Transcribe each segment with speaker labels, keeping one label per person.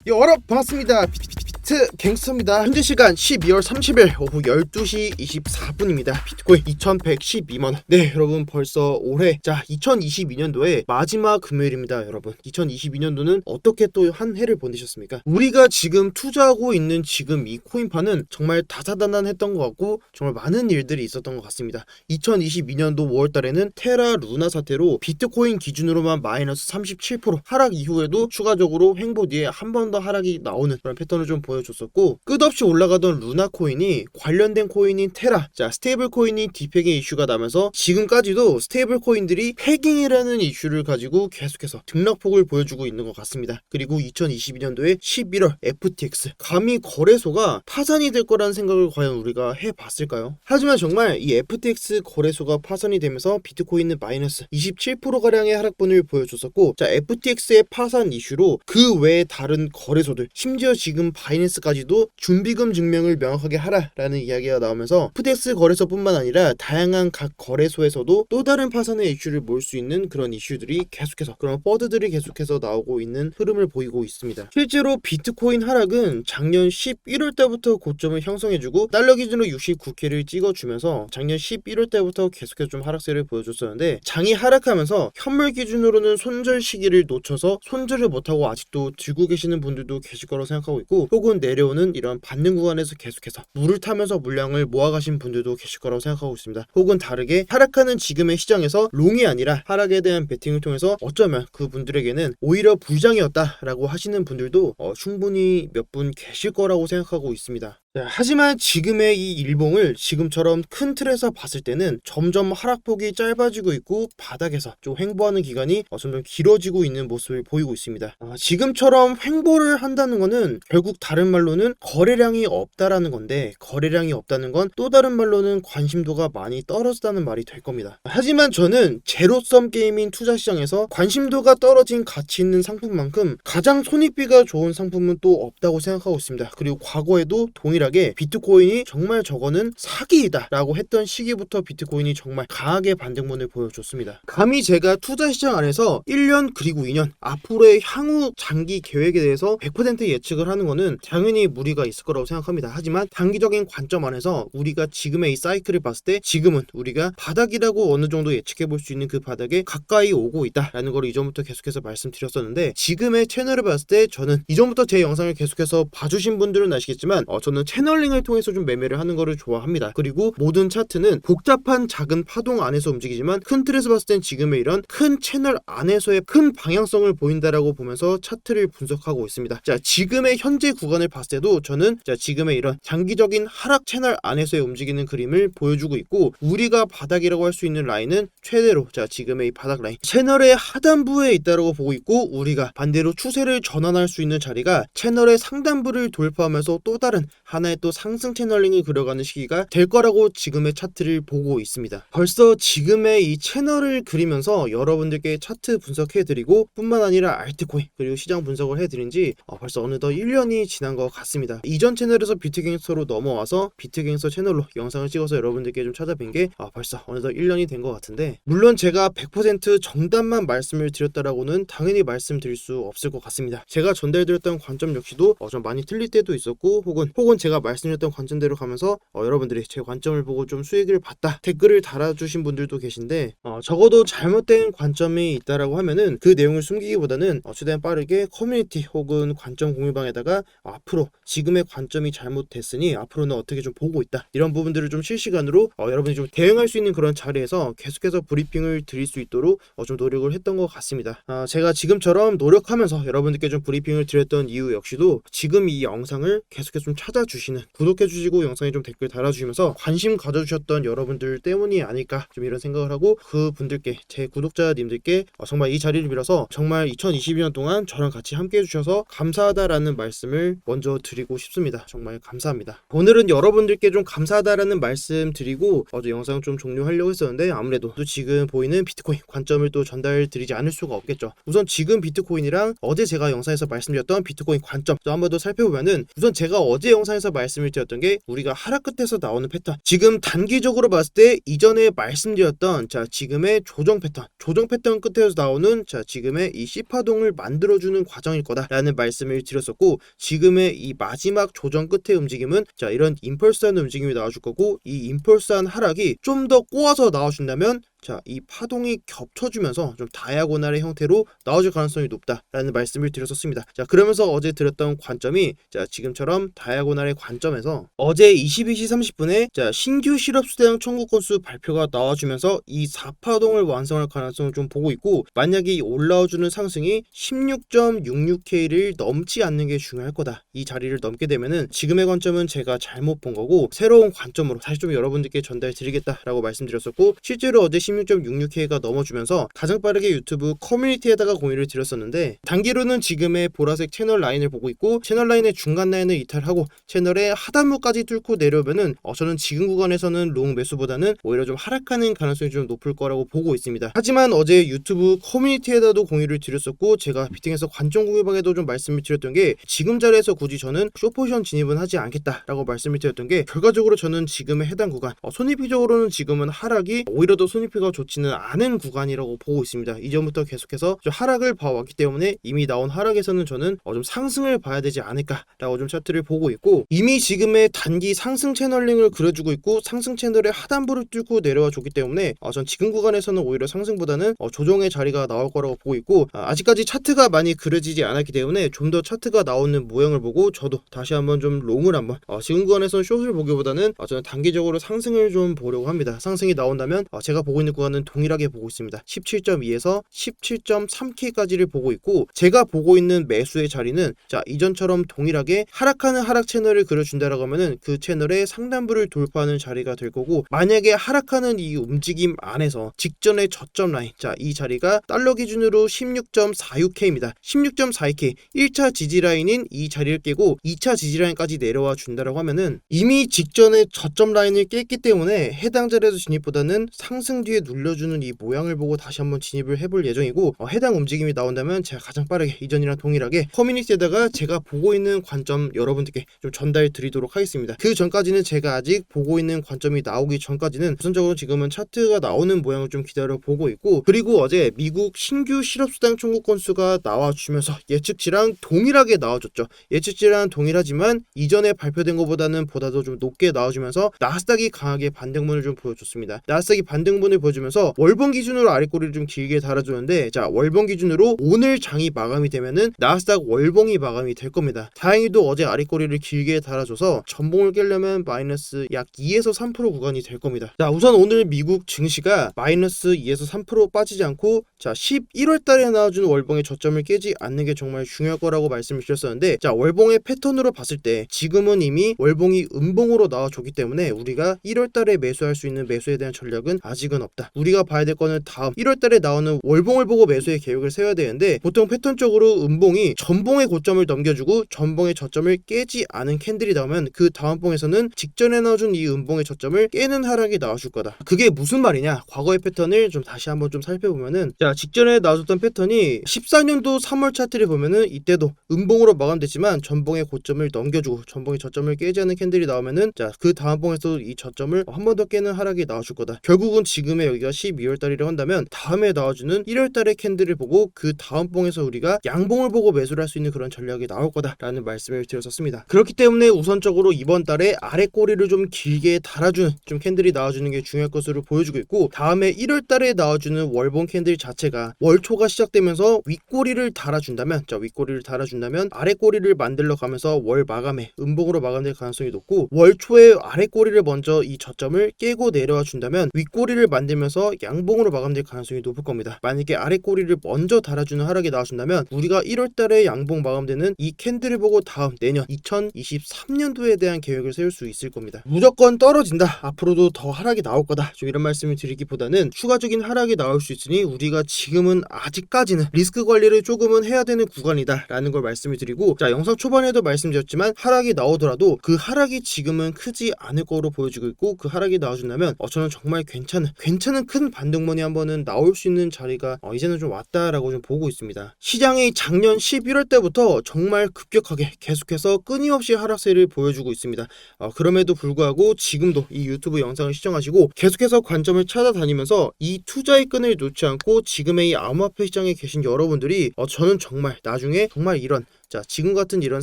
Speaker 1: 여러분 반갑습니다. 비트 갱스터입니다. 현재 시간 12월 30일 오후 12시 24분입니다. 비트코인 2112만원. 네, 여러분 벌써 올해 2022년도의 마지막 금요일입니다. 여러분 2022년도는 어떻게 또 한 해를 보내셨습니까? 우리가 지금 투자하고 있는 지금 이 코인판은 정말 다사다난했던 것 같고 정말 많은 일들이 있었던 것 같습니다. 2022년도 5월달에는 테라 루나 사태로 비트코인 기준으로만 마이너스 37% 하락 이후에도 추가적으로 횡보 뒤에 한 번 더 하락이 나오는 그런 패턴을 좀 보여줬었고, 끝없이 올라가던 루나 코인이 관련된 코인인 테라, 스테이블 코인이 디패깅 이슈가 나면서 지금까지도 스테이블 코인들이 패깅이라는 이슈를 가지고 계속해서 등락폭을 보여주고 있는 것 같습니다. 그리고 2022년도에 11월 FTX 감히 거래소가 파산이 될 거라는 생각을 과연 우리가 해봤을까요? 하지만 정말 이 FTX 거래소가 파산이 되면서 비트코인은 마이너스 27%가량의 하락분을 보여줬었고, FTX의 파산 이슈로 그 외에 다른 거래소들, 심지어 지금 바이낸스까지도 준비금 증명을 명확하게 하라라는 이야기가 나오면서 FTX 거래소뿐만 아니라 다양한 각 거래소에서도 또 다른 파산의 이슈를 모을 수 있는 그런 이슈들이 계속해서, 그런 버드들이 계속해서 나오고 있는 흐름을 보이고 있습니다. 실제로 비트코인 하락은 작년 11월 때부터 고점을 형성해주고 달러 기준으로 69K를 찍어주면서 작년 11월 때부터 계속해서 좀 하락세를 보여줬었는데, 장이 하락하면서 현물 기준으로는 손절 시기를 놓쳐서 손절을 못하고 아직도 들고 계시는 분들도 계실 거라고 생각하고 있고, 혹은 내려오는 이런 받는 구간에서 계속해서 물을 타면서 물량을 모아가신 분들도 계실 거라고 생각하고 있습니다. 혹은 다르게 하락하는 지금의 시장에서 롱이 아니라 하락에 대한 베팅을 통해서 어쩌면 그분들에게는 오히려 부장이었다라고 하시는 분들도 충분히 몇 분 계실 거라고 생각하고 있습니다. 하지만 지금의 이 일봉을 지금처럼 큰 틀에서 봤을 때는 점점 하락폭이 짧아지고 있고 바닥에서 좀 횡보하는 기간이 점점 길어지고 있는 모습을 보이고 있습니다. 지금처럼 횡보를 한다는 것은 결국 다른 말로는 거래량이 없다라는 건데, 거래량이 없다는 건 또 다른 말로는 관심도가 많이 떨어졌다는 말이 될 겁니다. 하지만 저는 제로섬 게임인 투자 시장에서 관심도가 떨어진 가치 있는 상품만큼 가장 손익비가 좋은 상품은 또 없다고 생각하고 있습니다. 그리고 과거에도 동일하게 비트코인이 정말 저거는 사기이다 라고 했던 시기부터 비트코인이 정말 강하게 반등문을 보여줬습니다. 감히 제가 투자 시장 안에서 1년 그리고 2년 앞으로의 향후 장기 계획에 대해서 100% 예측을 하는 거는 당연히 무리가 있을 거라고 생각합니다. 하지만 단기적인 관점 안에서 우리가 지금의 이 사이클을 봤을 때 지금은 우리가 바닥이라고 어느 정도 예측해 볼 수 있는 그 바닥에 가까이 오고 있다라는 걸 이전부터 계속해서 말씀드렸었는데, 지금의 채널을 봤을 때 저는 이전부터 제 영상을 계속해서 봐주신 분들은 아시겠지만 저는 채널링을 통해서 좀 매매를 하는 거를 좋아합니다. 그리고 모든 차트는 복잡한 작은 파동 안에서 움직이지만 큰 틀에서 봤을 땐 지금의 이런 큰 채널 안에서의 큰 방향성을 보인다라고 보면서 차트를 분석하고 있습니다. 지금의 현재 구간을 봤을 때도 저는 지금의 이런 장기적인 하락 채널 안에서의 움직이는 그림을 보여주고 있고, 우리가 바닥이라고 할 수 있는 라인은 최대로 지금의 이 바닥 라인 채널의 하단부에 있다라고 보고 있고, 우리가 반대로 추세를 전환할 수 있는 자리가 채널의 상단부를 돌파하면서 또 다른 하나의 또 상승 채널링을 그려가는 시기가 될 거라고 지금의 차트를 보고 있습니다. 벌써 지금의 이 채널을 그리면서 여러분들께 차트 분석해드리고 뿐만 아니라 알트코인 그리고 시장 분석을 해드린 지 벌써 어느덧 1년이 지난 것 같습니다. 이전 채널에서 비트갱스터로 넘어와서 비트갱스터 채널로 영상을 찍어서 여러분들께 좀 찾아뵌 게 벌써 어느덧 1년이 된 것 같은데, 물론 제가 100% 정답만 말씀을 드렸다라고는 당연히 말씀드릴 수 없을 것 같습니다. 제가 전달드렸던 관점 역시도 좀 많이 틀릴 때도 있었고, 혹은 제가 말씀드렸던 관점대로 가면서 여러분들이 제 관점을 보고 좀 수익을 봤다 댓글을 달아주신 분들도 계신데, 적어도 잘못된 관점이 있다라고 하면은 그 내용을 숨기기보다는 최대한 빠르게 커뮤니티 혹은 관점 공유방에다가 앞으로 지금의 관점이 잘못됐으니 앞으로는 어떻게 좀 보고 있다, 이런 부분들을 좀 실시간으로 여러분이 좀 대응할 수 있는 그런 자리에서 계속해서 브리핑을 드릴 수 있도록 좀 노력을 했던 것 같습니다. 제가 지금처럼 노력하면서 여러분들께 좀 브리핑을 드렸던 이유 역시도 지금 이 영상을 계속해서 좀 찾아주시는, 구독해주시고 영상에 좀 댓글 달아주시면서 관심 가져주셨던 여러분들 때문이 아닐까, 좀 이런 생각을 하고, 그 분들께, 제 구독자님들께 정말 이 자리를 빌어서 정말 2022년 동안 저랑 같이 함께 해주셔서 감사하다라는 말씀을 먼저 드리고 싶습니다. 정말 감사합니다. 오늘은 여러분들께 좀 감사하다라는 말씀 드리고 영상 좀 종료하려고 했었는데, 아무래도 또 지금 보이는 비트코인 관점을 또 전달 드리지 않을 수가 없겠죠. 우선 지금 비트코인이랑 어제 제가 영상에서 말씀드렸던 비트코인 관점 또 한 번 더 살펴보면은, 우선 제가 어제 영상에서 영상에서 말씀을 드렸던 게 우리가 하락 끝에서 나오는 패턴, 지금 단기적으로 봤을 때 이전에 말씀드렸던 지금의 조정 패턴 끝에서 나오는 지금의 이 C파동을 만들어주는 과정일 거다라는 말씀을 드렸었고, 지금의 이 마지막 조정 끝의 움직임은 이런 임펄스한 움직임이 나와줄 거고, 이 임펄스한 하락이 좀 더 꼬아서 나와준다면 이 파동이 겹쳐주면서 좀 다이아고날의 형태로 나와줄 가능성이 높다라는 말씀을 드렸었습니다. 그러면서 어제 드렸던 관점이 지금처럼 다이아고날의 관점에서 어제 22시 30분에 신규 실업수당 청구 건수 발표가 나와주면서 이 4파동을 완성할 가능성을 좀 보고 있고, 만약에 이 올라와주는 상승이 16.66K를 넘지 않는 게 중요할 거다. 이 자리를 넘게 되면은 지금의 관점은 제가 잘못 본 거고 새로운 관점으로 다시 좀 여러분들께 전달 드리겠다라고 말씀드렸었고, 실제로 어제 16.66K가 넘어주면서 가장 빠르게 유튜브 커뮤니티에다가 공유를 드렸었는데, 단기로는 지금의 보라색 채널 라인을 보고 있고, 채널 라인의 중간 라인을 이탈하고 채널의 하단부까지 뚫고 내려오면은 저는 지금 구간에서는 롱 매수보다는 오히려 좀 하락하는 가능성이 좀 높을 거라고 보고 있습니다. 하지만 어제 유튜브 커뮤니티에다도 공유를 드렸었고, 제가 비팅에서 관점 공유방에도 좀 말씀을 드렸던 게, 지금 자리에서 굳이 저는 숏포지션 진입은 하지 않겠다라고 말씀을 드렸던 게, 결과적으로 저는 지금의 해당 구간 손익비적으로는 지금은 하락이 오히려 더 손익비가 좋지는 않은 구간이라고 보고 있습니다. 이전부터 계속해서 좀 하락을 봐왔기 때문에 이미 나온 하락에서는 저는 좀 상승을 봐야 되지 않을까라고 좀 차트를 보고 있고, 이미 지금의 단기 상승 채널링을 그려주고 있고 상승 채널의 하단부를 뚫고 내려와 줬기 때문에 전 지금 구간에서는 오히려 상승보다는 조정의 자리가 나올 거라고 보고 있고, 아직까지 차트가 많이 그려지지 않았기 때문에 좀 더 차트가 나오는 모양을 보고 저도 다시 한번 좀 롱을 한번 지금 구간에서는 숏을 보기보다는 저는 단기적으로 상승을 좀 보려고 합니다. 상승이 나온다면 제가 보고 있는 구간은 동일하게 보고 있습니다. 17.2에서 17.3K까지를 보고 있고, 제가 보고 있는 매수의 자리는 이전처럼 동일하게 하락하는 하락 채널을 그려준다라고 하면은 그 채널의 상단부를 돌파하는 자리가 될 거고, 만약에 하락하는 이 움직임 안에서 직전의 저점 라인, 이 자리가 달러 기준으로 16.46K입니다. 16.42K 1차 지지라인인 이 자리를 깨고 2차 지지라인까지 내려와 준다라고 하면은 이미 직전의 저점 라인을 깼기 때문에 해당 자리에서 진입보다는 상승 뒤에 눌려주는 이 모양을 보고 다시 한번 진입을 해볼 예정이고, 해당 움직임이 나온다면 제가 가장 빠르게 이전이랑 동일하게 커뮤니티에다가 제가 보고 있는 관점 여러분들께 좀 전달 드리도록 하겠습니다. 그 전까지는 제가 아직 보고 있는 관점이 나오기 전까지는 우선적으로 지금은 차트가 나오는 모양을 좀 기다려 보고 있고, 그리고 어제 미국 신규 실업수당 청구 건수가 나와주면서 예측치랑 동일하게 나와줬죠. 예측치랑 동일하지만 이전에 발표된 것보다는 보다도 좀 높게 나와주면서 나스닥이 강하게 반등문을 좀 보여줬습니다. 나스닥이 반등문을 보여주면서 월봉 기준으로 아랫꼬리를 좀 길게 달아주는데, 월봉 기준으로 오늘 장이 마감이 되면은 나스닥 월봉이 마감이 될 겁니다. 다행히도 어제 아랫꼬리를 길게 달아줘서 전봉을 깨려면 마이너스 약 2에서 3% 구간이 될 겁니다. 우선 오늘 미국 증시가 마이너스 2에서 3% 빠지지 않고 11월 달에 나와준 월봉의 저점을 깨지 않는 게 정말 중요할 거라고 말씀을 드렸었는데, 월봉의 패턴으로 봤을 때 지금은 이미 월봉이 음봉으로 나와줬기 때문에 우리가 1월 달에 매수할 수 있는 매수에 대한 전략은 아직은 없다. 우리가 봐야 될 거는 다음 1월 달에 나오는 월봉을 보고 매수의 계획을 세워야 되는데, 보통 패턴적으로 음봉이 전봉의 고점을 넘겨주고 전봉의 저점을 깨지 않은 캔들이 나오면 그 다음 봉에서는 직전에 나와준 이 음봉의 저점을 깨는 하락이 나와줄 거다. 그게 무슨 말이냐? 과거의 패턴을 좀 다시 한번 좀 살펴보면은, 직전에 나와줬던 패턴이 14년도 3월 차트를 보면은 이때도 음봉으로 마감됐지만 전봉의 고점을 넘겨주고 전봉의 저점을 깨지 않는 캔들이 나오면은 그 다음 봉에서 이 저점을 한 번 더 깨는 하락이 나와줄 거다. 결국은 지금의 여기가 12월 달이라고 한다면 다음에 나와주는 1월 달의 캔들을 보고 그 다음 봉에서 우리가 양봉을 보고 매수를 할 수 있는 그런 전략이 나올 거다라는 말씀을 드렸었습니다. 그렇기 때문에 우선적으로 이번 달에 아래 꼬리를 좀 길게 달아주는 좀 캔들이 나와주는 게 중요할 것으로 보여주고 있고, 다음에 1월 달에 나와주는 월봉 캔들 자체가 월초가 시작되면서 윗꼬리를 달아준다면 아래 꼬리를 만들러 가면서 월 마감에 음봉으로 마감될 가능성이 높고, 월초에 아래 꼬리를 먼저 이 저점을 깨고 내려와 준다면 윗꼬리를 만들면서 양봉으로 마감될 가능성이 높을 겁니다. 만약에 아래 꼬리를 먼저 달아주는 하락이 나와준다면 우리가 1월 달에 양봉 마감되는 이 캔들을 보고 다음 내년 2023년도에 대한 계획을 세울 수 있을 겁니다. 무조건 떨어진다, 앞으로도 더 하락이 나올 거다, 좀 이런 말씀을 드리기보다는 추가적인 하락이 나올 수 있으니 우리가 지금은 아직까지는 리스크 관리를 조금은 해야 되는 구간이다 라는 걸 말씀을 드리고, 영상 초반에도 말씀드렸지만 하락이 나오더라도 그 하락이 지금은 크지 않을 거로 보여지고 있고, 그 하락이 나와준다면 저는 정말 괜찮은 괜찮은 큰 반등mon이 한번은 나올 수 있는 자리가 이제는 좀 왔다라고 좀 보고 있습니다. 시장이 작년 11월 때부터 정말 급격하게 계속해서 끊임없이 하락세를 보여주고 있습니다. 그럼에도 불구하고 지금도 이 유튜브 영상을 시청하시고 계속해서 관점을 찾아다니면서 이 투자의 끈을 놓지 않고 지금의 이 암호화폐 시장에 계신 여러분들이 저는 정말 나중에 정말 이런 지금 같은 이런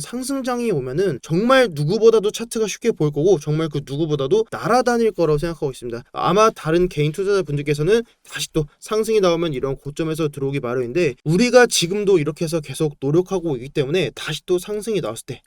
Speaker 1: 상승장이 오면은 정말 누구보다도 차트가 쉽게 보일 거고 정말 그 누구보다도 날아다닐 거라고 생각하고 있습니다. 아마 다른 개인 투자자분들께서는 다시 또 상승이 나오면 이런 고점에서 들어오기 마련인데 우리가 지금도 이렇게 해서 계속 노력하고 있기 때문에 다시 또 상승이 나왔을 때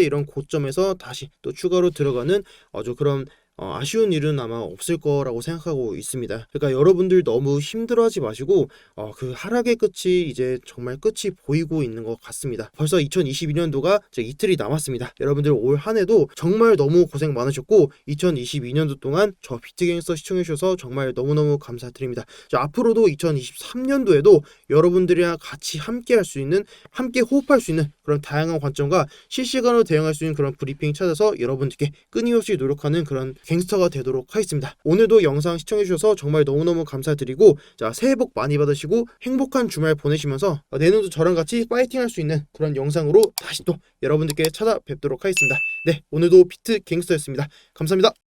Speaker 1: 이런 고점에서 다시 또 추가로 들어가는 아주 그런 아쉬운 일은 아마 없을 거라고 생각하고 있습니다. 그러니까 여러분들 너무 힘들어하지 마시고 그 하락의 끝이 이제 정말 끝이 보이고 있는 것 같습니다. 벌써 2022년도가 이제 이틀이 남았습니다. 여러분들 올 한 해도 정말 너무 고생 많으셨고 2022년도 동안 저 비트갱스터 시청해주셔서 정말 너무너무 감사드립니다. 앞으로도 2023년도에도 여러분들이랑 같이 함께 할 수 있는, 함께 호흡할 수 있는 그런 다양한 관점과 실시간으로 대응할 수 있는 그런 브리핑 찾아서 여러분들께 끊임없이 노력하는 그런 갱스터가 되도록 하겠습니다. 오늘도 영상 시청해주셔서 정말 너무너무 감사드리고 새해 복 많이 받으시고 행복한 주말 보내시면서 내년도 저랑 같이 파이팅 할 수 있는 그런 영상으로 다시 또 여러분들께 찾아뵙도록 하겠습니다. 네, 오늘도 비트 갱스터였습니다. 감사합니다.